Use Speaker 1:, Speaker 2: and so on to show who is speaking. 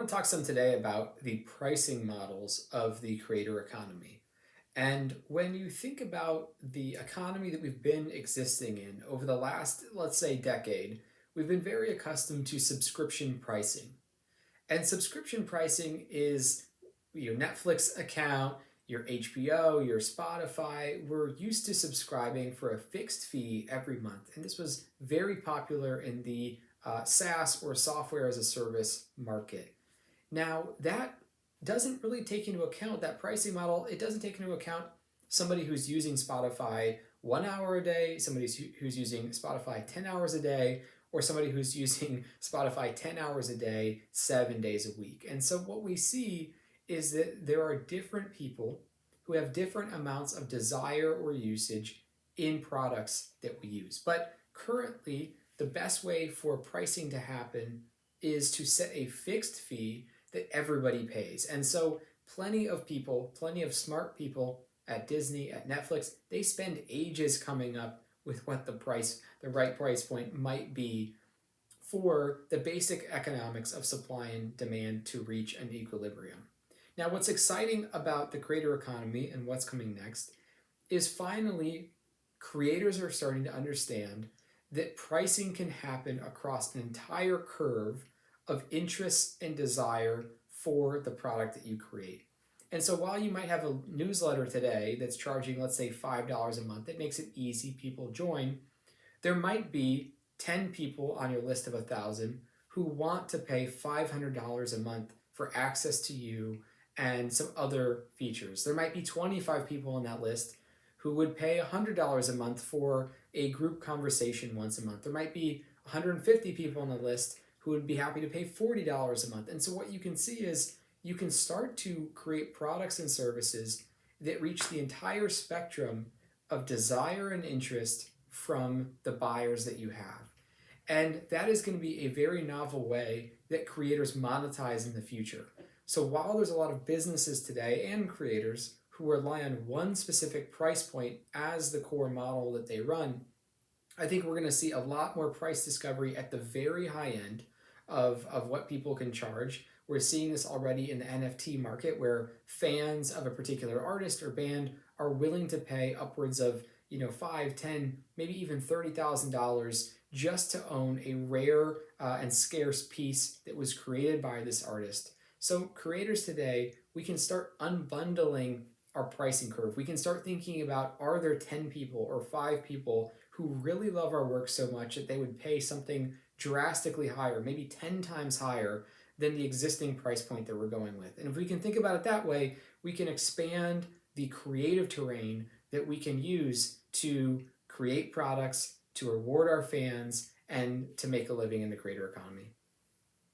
Speaker 1: want to talk some today about the pricing models of the creator economy. And when you think about the economy that we've been existing in over the last, let's say, decade, we've been very accustomed to subscription pricing. And subscription pricing is your Netflix account, your HBO, your Spotify. We're used to subscribing for a fixed fee every month. And this was very popular in the SaaS or software as a service market. Now, that doesn't really take into account that pricing model. It doesn't take into account somebody who's using Spotify 1 hour a day, somebody who's using Spotify 10 hours a day, or somebody who's using Spotify 10 hours a day, 7 days a week. And so what we see is that there are different people who have different amounts of desire or usage in products that we use. But currently, the best way for pricing to happen is to set a fixed fee that everybody pays. And so plenty of people, plenty of smart people at Disney, at Netflix, they spend ages coming up with what the right price point might be for the basic economics of supply and demand to reach an equilibrium. Now, what's exciting about the creator economy and what's coming next is finally creators are starting to understand that pricing can happen across an entire curve of interest and desire for the product that you create. And so while you might have a newsletter today that's charging, let's say, $5 a month, it makes it easy, people join, there might be 10 people on your list of 1,000 who want to pay $500 a month for access to you and some other features. There might be 25 people on that list who would pay $100 a month for a group conversation once a month. There might be 150 people on the list who would be happy to pay $40 a month. And so what you can see is you can start to create products and services that reach the entire spectrum of desire and interest from the buyers that you have. And that is going to be a very novel way that creators monetize in the future. So while there's a lot of businesses today and creators who rely on one specific price point as the core model that they run, I think we're going to see a lot more price discovery at the very high end of what people can charge. We're seeing this already in the NFT market where fans of a particular artist or band are willing to pay upwards of five, 10, maybe even $30,000 just to own a rare and scarce piece that was created by this artist. So creators today, we can start unbundling our pricing curve. We can start thinking about, are there 10 people or 5 people who really love our work so much that they would pay something drastically higher, maybe 10 times higher than the existing price point that we're going with. And if we can think about it that way, we can expand the creative terrain that we can use to create products, to reward our fans, and to make a living in the creator economy.